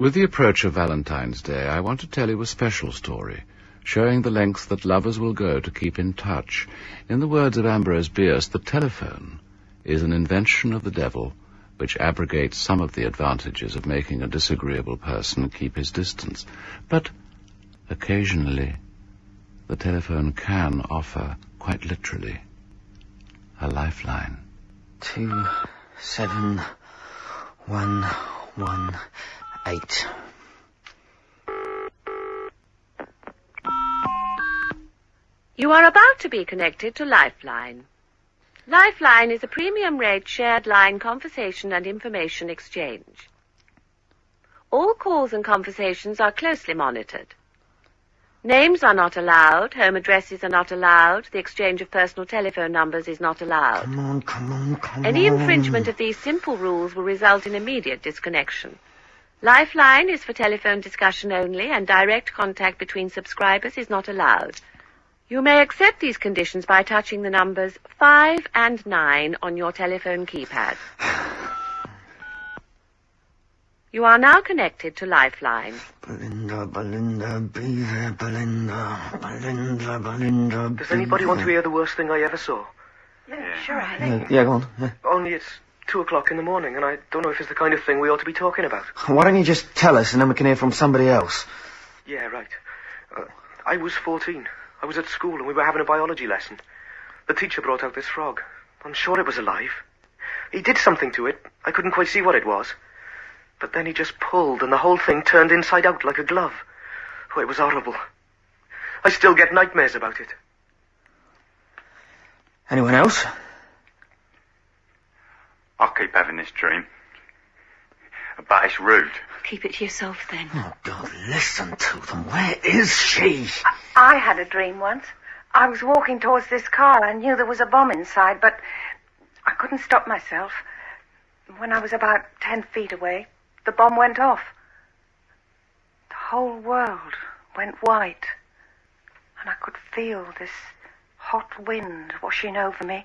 With the approach of Valentine's Day, I want to tell you a special story, showing the lengths that lovers will go to keep in touch. In the words of Ambrose Bierce, the telephone is an invention of the devil which abrogates some of the advantages of making a disagreeable person keep his distance. But occasionally, the telephone can offer, quite literally, a lifeline. 27118. You are about to be connected to Lifeline. Lifeline is a premium-rate shared line conversation and information exchange. All calls and conversations are closely monitored. Names are not allowed, home addresses are not allowed, the exchange of personal telephone numbers is not allowed. Come on. Any infringement of these simple rules will result in immediate disconnection. Lifeline is for telephone discussion only, and direct contact between subscribers is not allowed. You may accept these conditions by touching the numbers 5 and 9 on your telephone keypad. You are now connected to Lifeline. Belinda, be there, Belinda. Does anybody want to hear the worst thing I ever saw? Yeah, sure, I think. Yeah, go on. Yeah. Only it's 2 o'clock in the morning, and I don't know if it's the kind of thing we ought to be talking about. Why don't you just tell us, and then we can hear from somebody else? Yeah, right. I was 14. I was at school, and we were having a biology lesson. The teacher brought out this frog. I'm sure it was alive. He did something to it. I couldn't quite see what it was. But then he just pulled, and the whole thing turned inside out like a glove. Oh, it was horrible. I still get nightmares about it. Anyone else? I'll keep having this dream. But it's rude. Keep it to yourself, then. Oh, God, listen to them. Where is she? I had a dream once. I was walking towards this car. I knew there was a bomb inside, but I couldn't stop myself. When I was about 10 feet away, the bomb went off. The whole world went white, and I could feel this hot wind washing over me,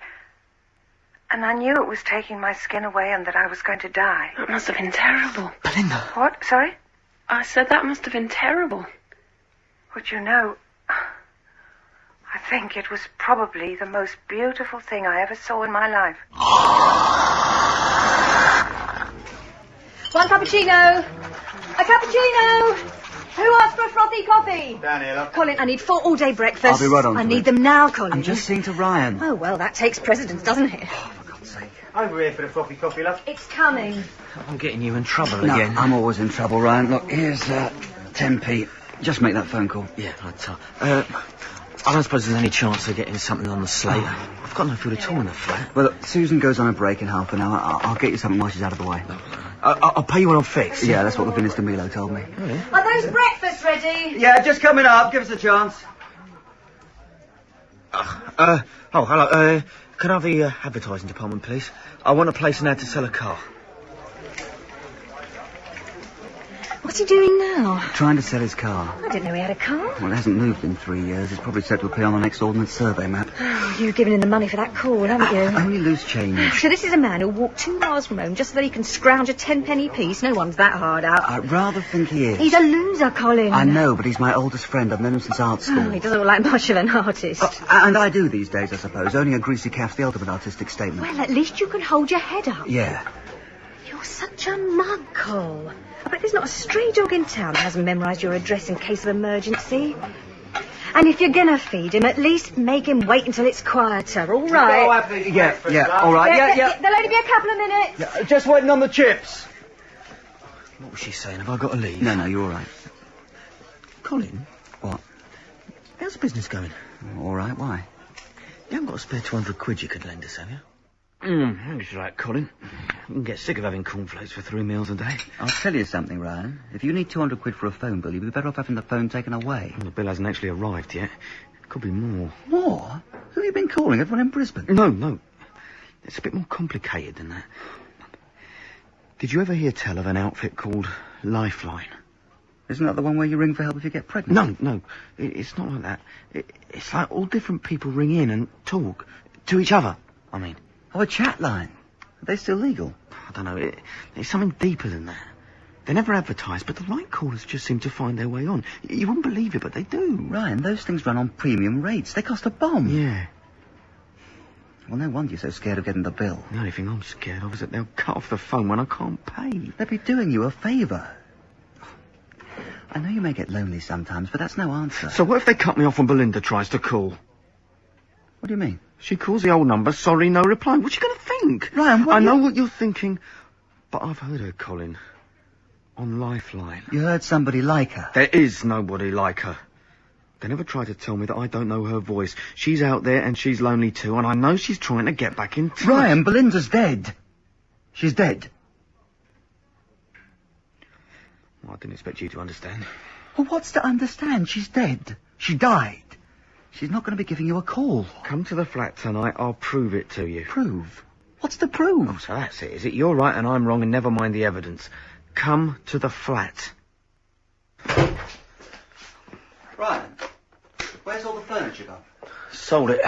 and I knew it was taking my skin away and that I was going to die. That must have been terrible. Belinda. What? Sorry? I said that must have been terrible. Would you know, I think it was probably the most beautiful thing I ever saw in my life. One cappuccino. A cappuccino. Who asked for a frothy coffee? Down here, look. Colin, I need 4 all-day breakfasts. I'll be right on to I need it. them now, Colin. I'm just seeing to Ryan. Oh, well, that takes precedence, doesn't it? For God's sake. Over here for the frothy coffee, love. It's coming. I'm getting you in trouble again. I'm always in trouble, Ryan. Look, here's 10p. Just make that phone call. Yeah, right. I don't suppose there's any chance of getting something on the slate. I've got no food at all in the flat. Well, look, Susan goes on a break in half an hour. I'll get you something while she's out of the way. I'll pay you when I'm fixed. Yeah, that's what the Minister Milo told me. Oh, yeah. Are those breakfasts ready? Yeah, just coming up. Give us a chance. Hello. Can I have the advertising department, please? I want a place in ad to sell a car. What's he doing now? Trying to sell his car. I didn't know he had a car. Well, it hasn't moved in 3 years. It's probably set to appear on the next Ordnance Survey map. Oh, you've given him the money for that call, haven't you? Only loose change. So this is a man who walked 2 miles from home just so that he can scrounge a 10-penny piece. No one's that hard out. I'd rather think he is. He's a loser, Colin. I know, but he's my oldest friend. I've known him since art school. Oh, he doesn't look like much of an artist. And I do these days, I suppose. Only a greasy calf's the ultimate artistic statement. Well, at least you can hold your head up. Yeah. You're such a mug, Cole. I bet there's not a stray dog in town that hasn't memorised your address in case of emergency. And if you're gonna feed him, at least make him wait until it's quieter, all right? Yeah, all right. Yeah. There'll only be a couple of minutes. Yeah, just waiting on the chips. What was she saying? Have I got to leave? No, you're all right. Colin, What? how's the business going? All right, why? You haven't got a spare 200 quid you could lend us, have you? That's right, Colin. You can get sick of having cornflakes for 3 meals a day. I'll tell you something, Ryan. If you need 200 quid for a phone bill, you'd be better off having the phone taken away. Well, the bill hasn't actually arrived yet. Could be more. More? Who have you been calling? Everyone in Brisbane? No. It's a bit more complicated than that. Did you ever hear tell of an outfit called Lifeline? Isn't that the one where you ring for help if you get pregnant? No. It's not like that. It's like all different people ring in and talk. To each other, I mean. Oh, a chat line. Are they still legal? I don't know. It's something deeper than that. They never advertise, but the right callers just seem to find their way on. You wouldn't believe it, but they do. Ryan, those things run on premium rates. They cost a bomb. Yeah. Well, no wonder you're so scared of getting the bill. The only thing I'm scared of is that they'll cut off the phone when I can't pay. They'll be doing you a favour. I know you may get lonely sometimes, but that's no answer. So what if they cut me off when Belinda tries to call? What do you mean? She calls the old number, sorry, no reply. What's she going to think? Ryan, what I know what you're thinking, but I've heard her, Colin. On Lifeline. You heard somebody like her? There is nobody like her. They never try to tell me that I don't know her voice. She's out there and she's lonely too, and I know she's trying to get back in touch. Ryan, Belinda's dead. She's dead. Well, I didn't expect you to understand. Well, what's to understand? She's dead. She died. She's not going to be giving you a call. Come to the flat tonight, I'll prove it to you. Prove? What's to prove? Oh, so that's it, is it? You're right and I'm wrong, and never mind the evidence. Come to the flat. Ryan, where's all the furniture gone? Sold it.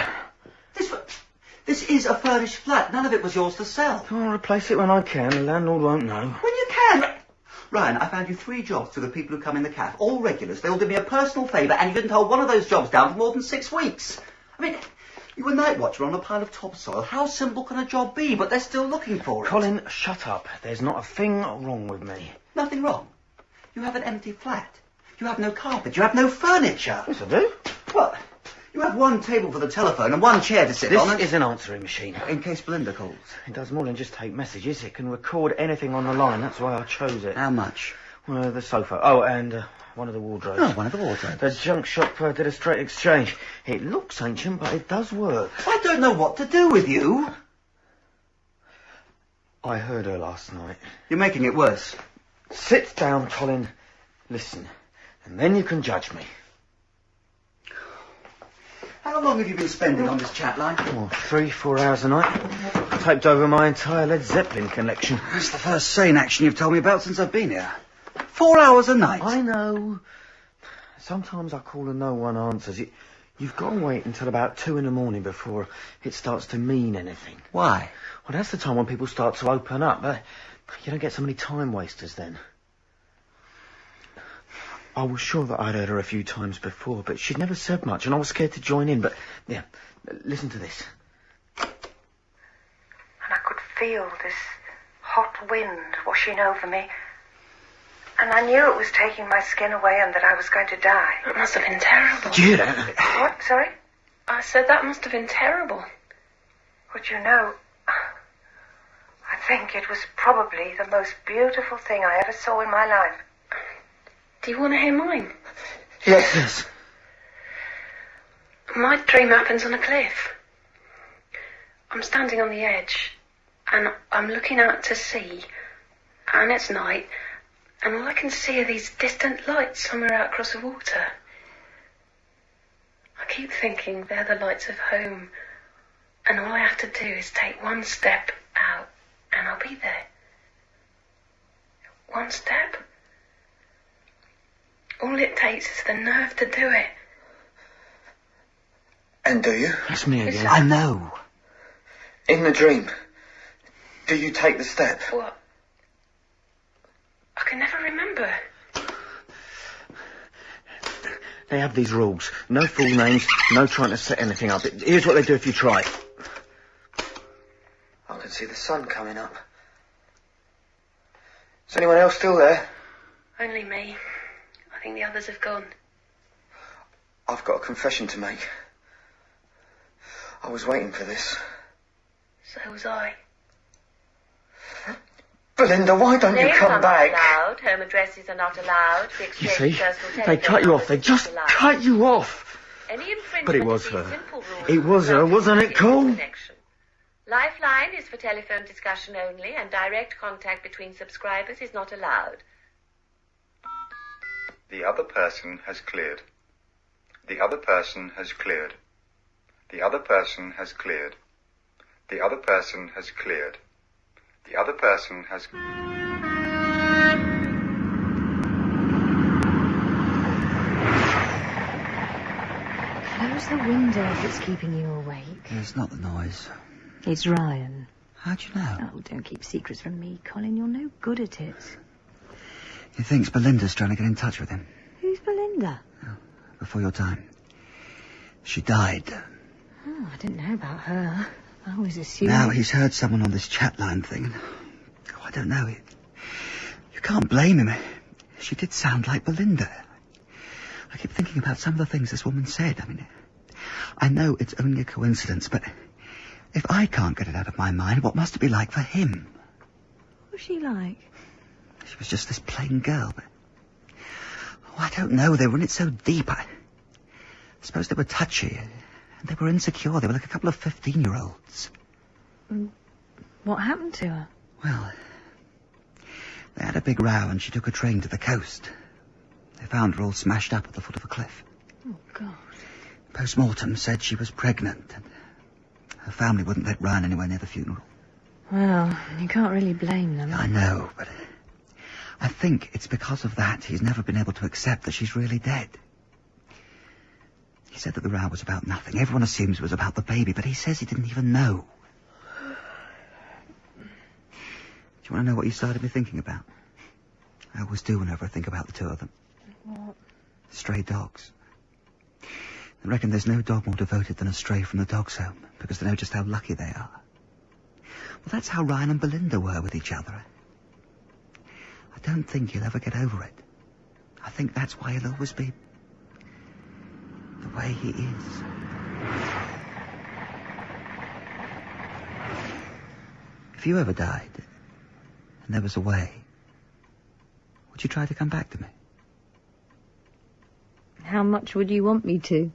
This is a furnished flat. None of it was yours to sell. I'll replace it when I can. The landlord won't know. When you can. Ryan, I found you 3 jobs through the people who come in the cafe. All regulars. They all did me a personal favour, and you didn't hold one of those jobs down for more than 6 weeks. I mean, you were night watcher on a pile of topsoil. How simple can a job be? But they're still looking for it. Colin, shut up. There's not a thing wrong with me. Nothing wrong. You have an empty flat. You have no carpet. You have no furniture. Yes, I do. Well, you have 1 table for the telephone and 1 chair to sit on. This is an answering machine. In case Belinda calls. It does more than just take messages. It can record anything on the line. That's why I chose it. How much? Well, the sofa. Oh, and one of the wardrobes. Oh, one of the wardrobes. The junk shop did a straight exchange. It looks ancient, but it does work. I don't know what to do with you. I heard her last night. You're making it worse. Sit down, Colin. Listen, and then you can judge me. How long have you been spending on this chat line? Oh, 3-4 hours a night. Taped over my entire Led Zeppelin collection. That's the first sane action you've told me about since I've been here. 4 hours a night. I know. Sometimes I call and no one answers. You've got to wait until about 2 in the morning before it starts to mean anything. Why? Well, that's the time when people start to open up. You don't get so many time wasters then. I was sure that I'd heard her a few times before, but she'd never said much, and I was scared to join in. But, yeah, listen to this. And I could feel this hot wind washing over me. And I knew it was taking my skin away and that I was going to die. It must have been terrible. Did you hear that? What? Sorry? I said that must have been terrible. Would you know, I think it was probably the most beautiful thing I ever saw in my life. Do you want to hear mine? Yes. My dream happens on a cliff. I'm standing on the edge, and I'm looking out to sea, and it's night, and all I can see are these distant lights somewhere out across the water. I keep thinking they're the lights of home, and all I have to do is take 1 step out, and I'll be there. 1 step. All it takes is the nerve to do it. And do you? That's me again. I know. In the dream, do you take the step? What? I can never remember. They have these rules. No full names, no trying to set anything up. Here's what they do if you try. I can see the sun coming up. Is anyone else still there? Only me. I think the others have gone. I've got a confession to make. I was waiting for this. So was I. Belinda, why don't you come back? Allowed. Home addresses are not allowed. The You exchange see? of personal They telephone cut you off. They numbers just is allowed. cut you off. Any infringement But it was of these her. simple rules It was her, results wasn't in it, Cole? connection. Lifeline is for telephone discussion only, and direct contact between subscribers is not allowed. The other person has cleared. The other person has cleared. The other person has cleared. The other person has cleared. The other person has... Close the window if it's keeping you awake. It's not the noise. It's Ryan. How'd you know? Oh, don't keep secrets from me, Colin. You're no good at it. He thinks Belinda's trying to get in touch with him. Who's Belinda? Oh, before your time. She died. Oh, I didn't know about her. I always assumed... Now he's heard someone on this chat line thing. Oh, I don't know. You can't blame him. She did sound like Belinda. I keep thinking about some of the things this woman said. I mean, I know it's only a coincidence, but if I can't get it out of my mind, what must it be like for him? What was she like? She was just this plain girl. But, I don't know. They were in it so deep. I suppose they were touchy. And they were insecure. They were like a couple of 15-year-olds. What happened to her? Well, they had a big row and she took a train to the coast. They found her all smashed up at the foot of a cliff. Oh, God. Post-mortem said she was pregnant. And her family wouldn't let Ryan anywhere near the funeral. Well, you can't really blame them. I know, but I think it's because of that he's never been able to accept that she's really dead. He said that the row was about nothing. Everyone assumes it was about the baby, but he says he didn't even know. Do you want to know what you started me thinking about? I always do whenever I think about the two of them. What? Stray dogs. I reckon there's no dog more devoted than a stray from the dog's home, because they know just how lucky they are. Well, that's how Ryan and Belinda were with each other. I don't think he'll ever get over it. I think that's why he'll always be the way he is. If you ever died, and there was a way, would you try to come back to me? How much would you want me to?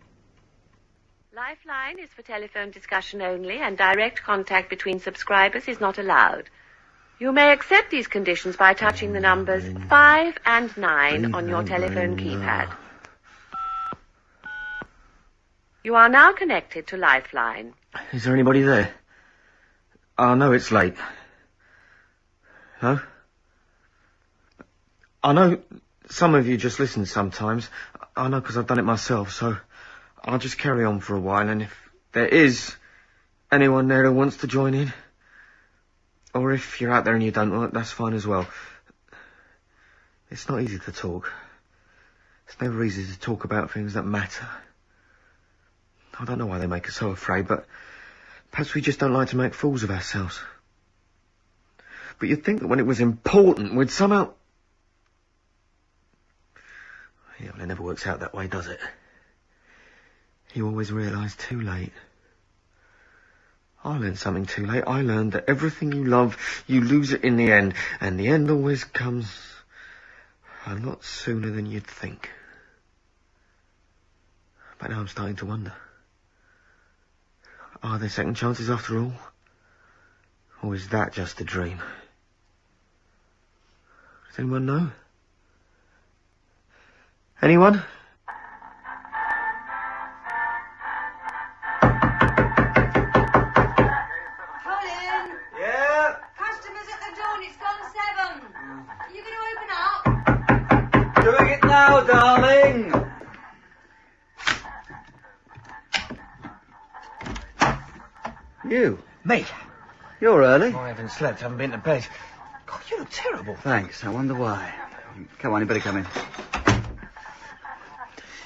Lifeline is for telephone discussion only, and direct contact between subscribers is not allowed. You may accept these conditions by touching the numbers 5 and 9 on your telephone keypad. You are now connected to Lifeline. Is there anybody there? I know it's late. No? I know some of you just listen sometimes. I know because I've done it myself, so I'll just carry on for a while, and if there is anyone there who wants to join in, or if you're out there and you don't, well, that's fine as well. It's not easy to talk. It's never easy to talk about things that matter. I don't know why they make us so afraid, but perhaps we just don't like to make fools of ourselves. But you'd think that when it was important, we'd somehow... Yeah, well, it never works out that way, does it? You always realise too late. I learned something too late. I learned that everything you love, you lose it in the end. And the end always comes a lot sooner than you'd think. But now I'm starting to wonder. Are there second chances after all? Or is that just a dream? Does anyone know? Anyone? Colin! Yeah? Customers at the door and it's gone 7. Are you going to open up? Doing it now, darling. You? Me? You're early. I haven't slept, haven't been to bed. God, you look terrible. Thanks. I wonder why. Come on, you better come in.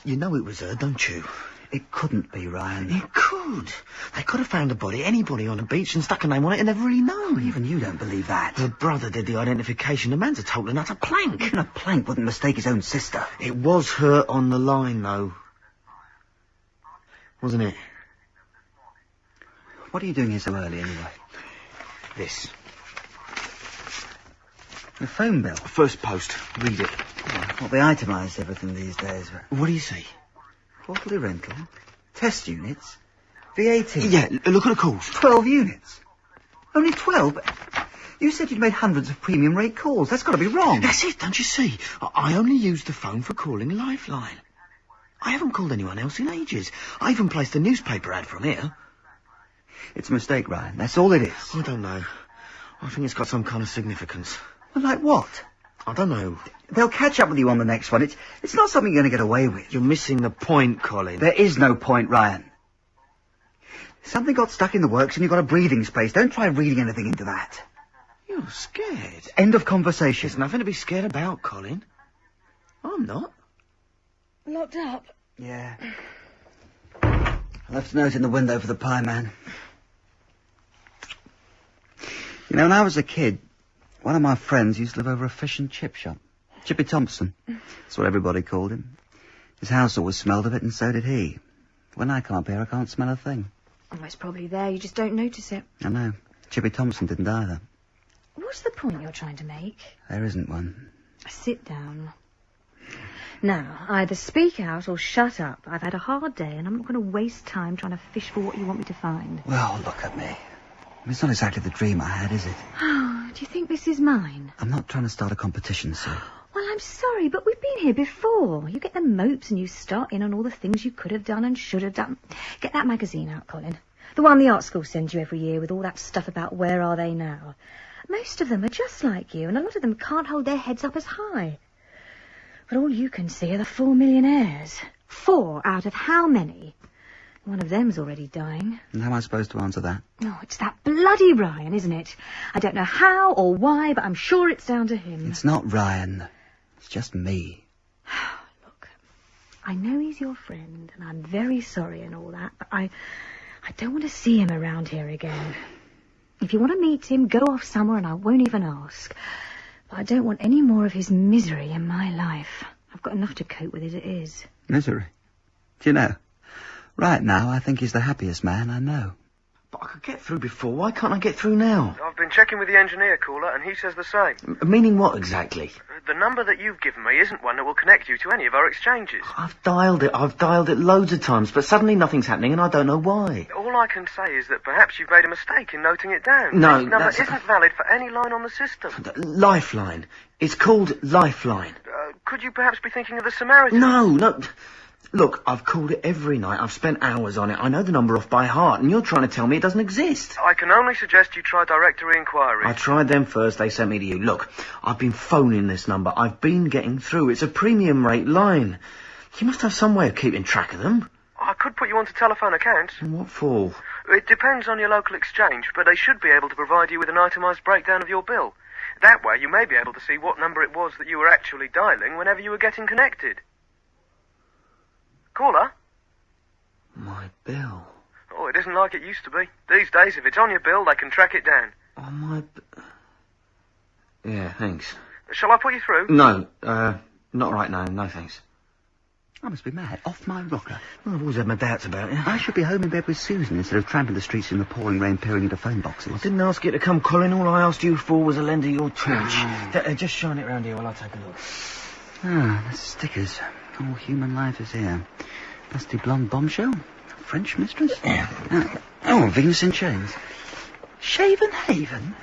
You know it was her, don't you? It couldn't be, Ryan. It could. They could have found a body, anybody on the beach, and stuck a name on it and never really known. Even you don't believe that. Her brother did the identification. The man's a total and utter plank. Even a plank wouldn't mistake his own sister. It was her on the line, though. Wasn't it? What are you doing here so early, anyway? This. The phone bill. First post. Read it. Oh, I thought they itemised everything these days. What do you see? Quarterly rental, test units, VAT. Yeah, look at the calls. 12 units. Only 12? You said you'd made hundreds of premium rate calls. That's got to be wrong. That's it, don't you see? I only used the phone for calling Lifeline. I haven't called anyone else in ages. I even placed a newspaper ad from here. It's a mistake, Ryan. That's all it is. I don't know. I think it's got some kind of significance. Well, like what? I don't know. They'll catch up with you on the next one. It's not something you're going to get away with. You're missing the point, Colin. There is no point, Ryan. Something got stuck in the works and you've got a breathing space. Don't try reading anything into that. You're scared. End of conversation. There's nothing to be scared about, Colin. I'm not. Locked up? Yeah. I left a note in the window for the pie man. You know, when I was a kid, one of my friends used to live over a fish and chip shop. Chippy Thompson. That's what everybody called him. His house always smelled of it, and so did he. When I come up here, I can't smell a thing. Oh, it's probably there. You just don't notice it. I know. Chippy Thompson didn't either. What's the point you're trying to make? There isn't one. Sit down. Now, either speak out or shut up. I've had a hard day, and I'm not going to waste time trying to fish for what you want me to find. Well, look at me. It's not exactly the dream I had, is it? Oh, do you think this is mine? I'm not trying to start a competition, Sue. Well, I'm sorry, but we've been here before. You get the mopes and you start in on all the things you could have done and should have done. Get that magazine out, Colin. The one the art school sends you every year with all that stuff about where are they now. Most of them are just like you, and a lot of them can't hold their heads up as high. But all you can see are the 4 millionaires. 4 out of how many? One of them's already dying. And how am I supposed to answer that? Oh, it's that bloody Ryan, isn't it? I don't know how or why, but I'm sure it's down to him. It's not Ryan. It's just me. Look, I know he's your friend, and I'm very sorry and all that, but I don't want to see him around here again. If you want to meet him, go off somewhere and I won't even ask. But I don't want any more of his misery in my life. I've got enough to cope with as it is. Misery? Do you know, right now I think he's the happiest man I know. But I could get through before. Why can't I get through now? I've been checking with the engineer, caller, and he says the same. Meaning what exactly? The number that you've given me isn't one that will connect you to any of our exchanges. I've dialed it loads of times, but suddenly nothing's happening and I don't know why. All I can say is that perhaps you've made a mistake in noting it down. No, this number isn't valid for any line on the system. Lifeline. It's called Lifeline. Could you perhaps be thinking of the Samaritan? No. Look, I've called it every night. I've spent hours on it. I know the number off by heart, and you're trying to tell me it doesn't exist. I can only suggest you try directory inquiry. I tried them first. They sent me to you. Look, I've been phoning this number. I've been getting through. It's a premium rate line. You must have some way of keeping track of them. I could put you onto telephone accounts. And what for? It depends on your local exchange, but they should be able to provide you with an itemised breakdown of your bill. That way you may be able to see what number it was that you were actually dialing whenever you were getting connected. Caller? My bill. Oh, it isn't like it used to be. These days, if it's on your bill, they can track it down. On my... Yeah, thanks. Shall I put you through? No, not right now. No, thanks. I must be mad. Off my rocker. Well, I've always had my doubts about it. I should be home in bed with Susan instead of tramping the streets in the pouring rain peering into phone boxes. I didn't ask you to come, Colin. All I asked you for was a lend of your torch. Just shine it round here while I take a look. Ah, the stickers. All human life is here. Dusty blonde bombshell. French mistress. Venus in chains. Shaven Haven.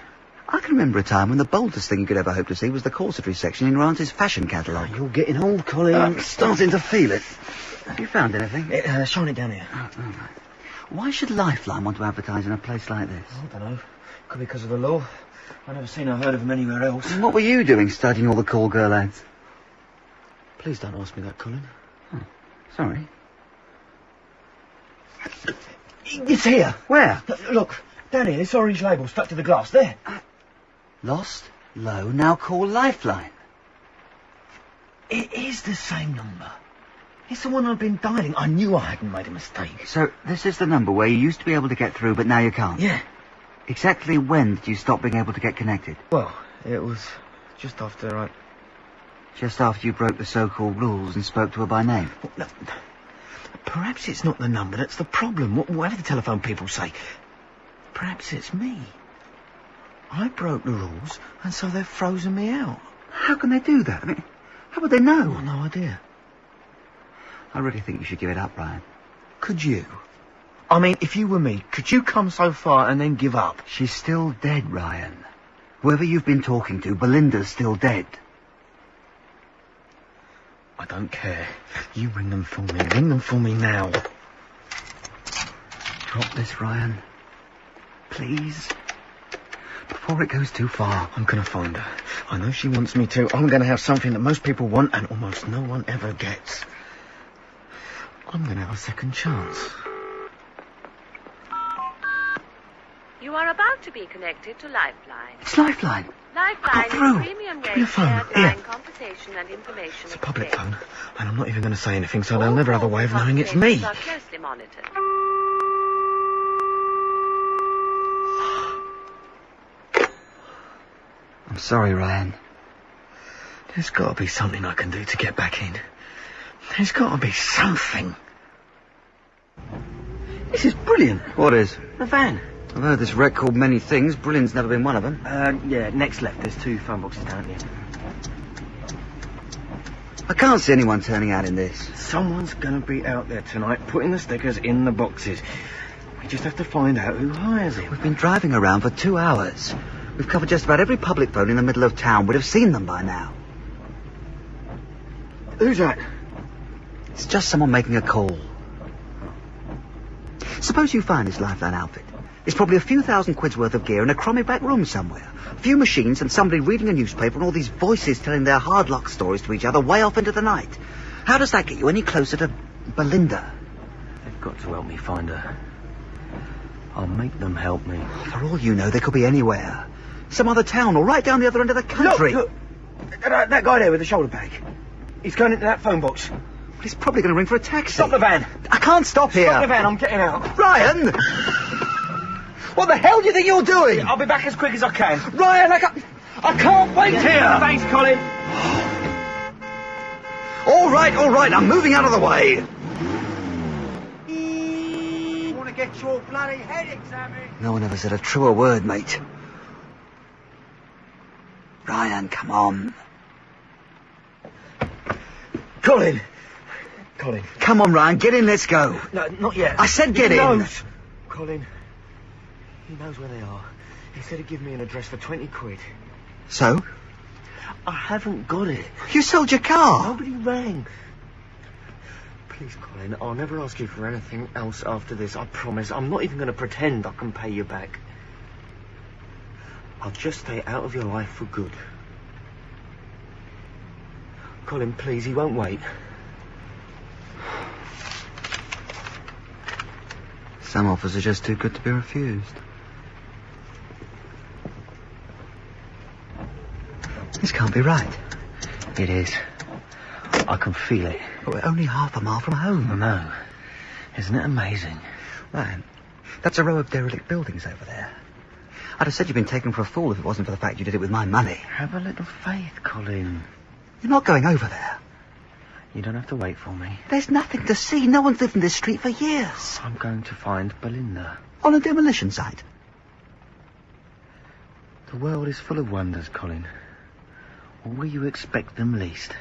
I can remember a time when the boldest thing you could ever hope to see was the corsetry section in Rance's fashion catalogue. You're getting old, Colin. I'm starting to feel it. Have you found anything? Shine it down here. Oh, right. Why should Lifeline want to advertise in a place like this? I don't know. Could be because of the law. I've never seen or heard of them anywhere else. And what were you doing studying all the call girl ads? Please don't ask me that, Colin. Oh, sorry. It's here. Where? Look, down here, this orange label stuck to the glass. There. Lost, low, now call Lifeline. It is the same number. It's the one I've been dialing. I knew I hadn't made a mistake. So this is the number where you used to be able to get through, but now you can't? Yeah. Exactly when did you stop being able to get connected? Well, it was just after Just after you broke the so-called rules and spoke to her by name? Well, no, perhaps it's not the number that's the problem. Whatever the telephone people say. Perhaps it's me. I broke the rules, and so they've frozen me out. How can they do that? I mean, how would they know? Well, no idea. I really think you should give it up, Ryan. Could you? I mean, if you were me, could you come so far and then give up? She's still dead, Ryan. Whoever you've been talking to, Belinda's still dead. I don't care. You ring them for me. Ring them for me now. Drop this, Ryan. Please. Before it goes too far. I'm going to find her. I know she wants me to. I'm going to have something that most people want and almost no one ever gets. I'm going to have a second chance. You are about to be connected to Lifeline. It's Lifeline. Lifeline is through. a premium Give me rate the phone. shared Here. line conversation and information It's a public exchange. phone, and I'm not even going to say anything, so All they'll never have a calls way of and knowing it's me. conversations are closely monitored. I'm sorry, Ryan. There's got to be something I can do to get back in. There's got to be something. This is brilliant. What is? The van. I've heard this wreck called many things. Brilliant's never been one of them. Yeah, next left. There's 2 phone boxes down here. I can't see anyone turning out in this. Someone's going to be out there tonight putting the stickers in the boxes. We just have to find out who hires them. We've been driving around for 2 hours. We've covered just about every public phone in the middle of town. We'd have seen them by now. Who's that? It's just someone making a call. Suppose you find this Lifeline outfit. It's probably a few £1,000 worth of gear in a crummy back room somewhere. A few machines and somebody reading a newspaper and all these voices telling their hard luck stories to each other way off into the night. How does that get you any closer to Belinda? They've got to help me find her. I'll make them help me. For all you know, they could be anywhere. Some other town or right down the other end of the country. Look! That guy there with the shoulder bag. He's going into that phone box. Well, he's probably going to ring for a taxi. Stop the van. I can't stop here. Stop the van, I'm getting out. Ryan! What the hell do you think you're doing? I'll be back as quick as I can. Ryan, I can't wait here. Thanks, Colin. All right, I'm moving out of the way. You want to get your bloody head examined? No one ever said a truer word, mate. Ryan, come on. Colin. Come on, Ryan, get in, let's go. No, not yet. I said get He in. knows. Colin. He knows where they are. He said he'd give me an address for £20. So? I haven't got it. You sold your car. Nobody rang. Please, Colin, I'll never ask you for anything else after this, I promise. I'm not even going to pretend I can pay you back. I'll just stay out of your life for good. Colin, please, he won't wait. Some offers are just too good to be refused. This can't be right. It is. I can feel it. But we're only half a mile from home. I know. Isn't it amazing? Ryan, that's a row of derelict buildings over there. I'd have said you'd been taken for a fool if it wasn't for the fact you did it with my money. Have a little faith, Colin. You're not going over there. You don't have to wait for me. There's nothing to see. No one's lived in this street for years. I'm going to find Belinda. On a demolition site. The world is full of wonders, Colin. Or will you expect them least?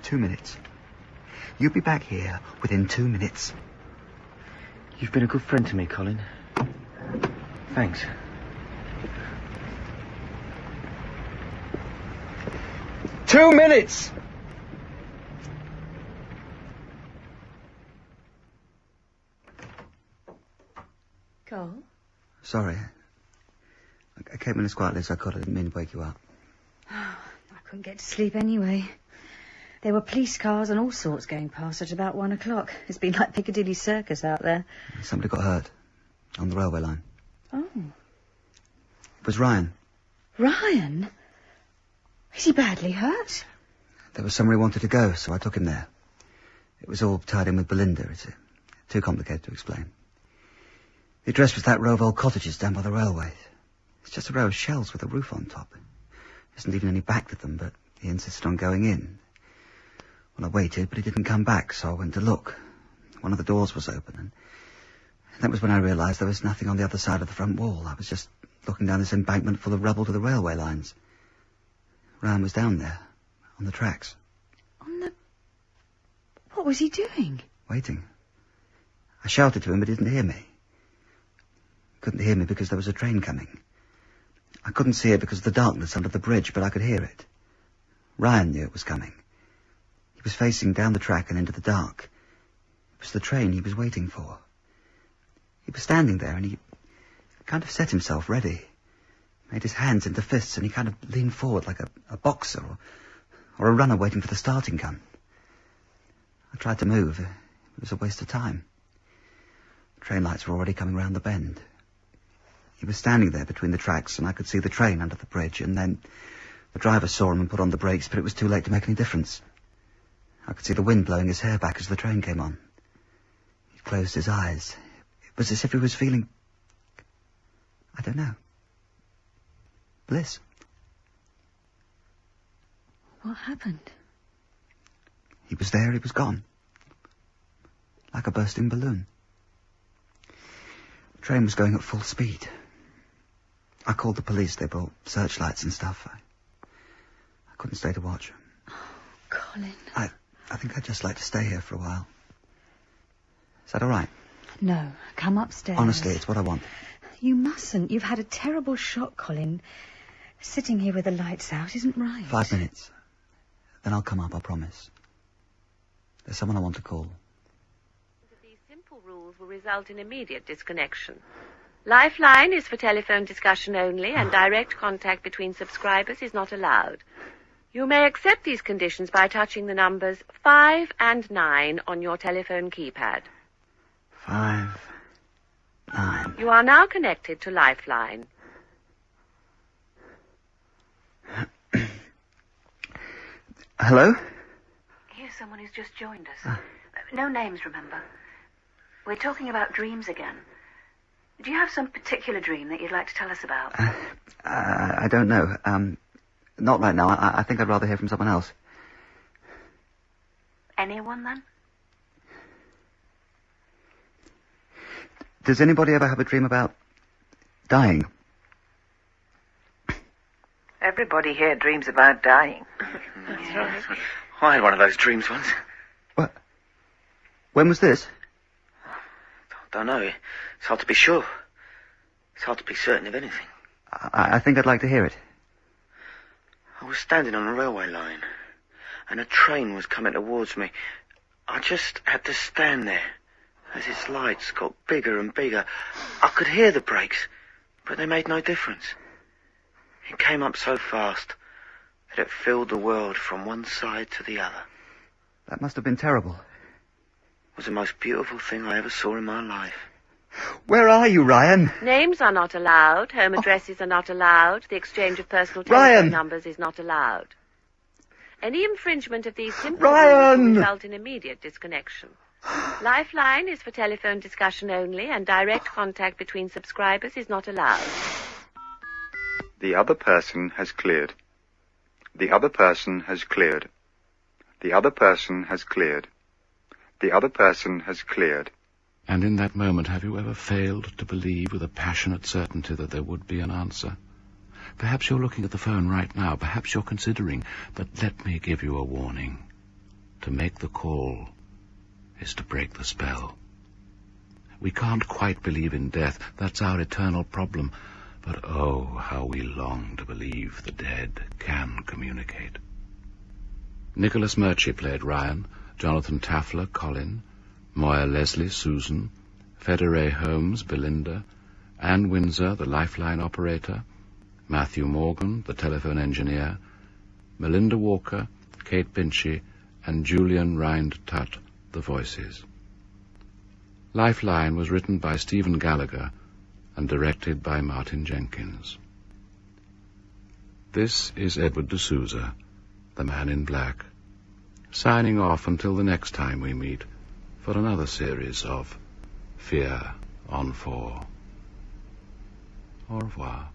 2 minutes. You'll be back here within 2 minutes. You've been a good friend to me, Colin. Thanks. 2 minutes! Cole? Sorry. I came in as quietly as I could. I didn't mean to wake you up. I couldn't get to sleep anyway. There were police cars and all sorts going past at about 1 o'clock. It's been like Piccadilly Circus out there. Somebody got hurt. On the railway line. Oh. It was Ryan. Ryan? Is he badly hurt? There was somewhere he wanted to go, so I took him there. It was all tied in with Belinda. It's too complicated to explain. The address was that row of old cottages down by the railway. It's just a row of shells with a roof on top. There isn't even any back to them, but he insisted on going in. Well, I waited, but he didn't come back, so I went to look. One of the doors was open, and that was when I realised there was nothing on the other side of the front wall. I was just looking down this embankment full of rubble to the railway lines. Ryan was down there, on the tracks. On the... What was he doing? Waiting. I shouted to him, but he didn't hear me. He couldn't hear me because there was a train coming. I couldn't see it because of the darkness under the bridge, but I could hear it. Ryan knew it was coming. He was facing down the track and into the dark. It was the train he was waiting for. He was standing there and he kind of set himself ready. Made his hands into fists and he kind of leaned forward like a boxer or a runner waiting for the starting gun. I tried to move. It was a waste of time. Train lights were already coming round the bend. He was standing there between the tracks, and I could see the train under the bridge, and then the driver saw him and put on the brakes, but it was too late to make any difference. I could see the wind blowing his hair back as the train came on. He closed his eyes. It was as if he was feeling... I don't know. Bliss. What happened? He was there, he was gone. Like a bursting balloon. The train was going at full speed. I called the police. They brought searchlights and stuff. I couldn't stay to watch. Oh, Colin. I think I'd just like to stay here for a while. Is that all right? No, come upstairs. Honestly, it's what I want. You mustn't. You've had a terrible shock, Colin. Sitting here with the lights out isn't right. 5 minutes. Then I'll come up, I promise. There's someone I want to call. These simple rules will result in immediate disconnection. Lifeline is for telephone discussion only, and direct contact between subscribers is not allowed. You may accept these conditions by touching the numbers 5 and 9 on your telephone keypad. 5, 9. You are now connected to Lifeline. Hello? Here's someone who's just joined us. No names, remember. We're talking about dreams again. Do you have some particular dream that you'd like to tell us about? I don't know. Not right now. I think I'd rather hear from someone else. Anyone, then? Does anybody ever have a dream about dying? Everybody here dreams about dying. That's right. I had one of those dreams once. What? When was this? Don't know. It's hard to be sure. It's hard to be certain of anything. I think I'd like to hear it. I was standing on a railway line, and a train was coming towards me. I just had to stand there. As its lights got bigger and bigger, I could hear the brakes, but they made no difference. It came up so fast that it filled the world from one side to the other. That must have been terrible. It was the most beautiful thing I ever saw in my life. Where are you, Ryan? Names are not allowed, home addresses are not allowed, the exchange of personal telephone numbers is not allowed. Any infringement of these simple rules will result in immediate disconnection. Lifeline is for telephone discussion only, and direct contact between subscribers is not allowed. The other person has cleared. The other person has cleared. The other person has cleared. The other person has cleared. And in that moment, have you ever failed to believe with a passionate certainty that there would be an answer? Perhaps you're looking at the phone right now. Perhaps you're considering, but let me give you a warning. To make the call is to break the spell. We can't quite believe in death. That's our eternal problem. But oh, how we long to believe the dead can communicate. Nicholas Murchie played Ryan, Jonathan Taffler, Colin, Moya Leslie, Susan, Federae Holmes, Belinda, Anne Windsor, the lifeline operator, Matthew Morgan, the telephone engineer, Melinda Walker, Kate Binchy, and Julian Rind-Tutt, the voices. Lifeline was written by Stephen Gallagher and directed by Martin Jenkins. This is Edward De Souza, the Man in Black, signing off until the next time we meet for another series of Fear on 4. Au revoir.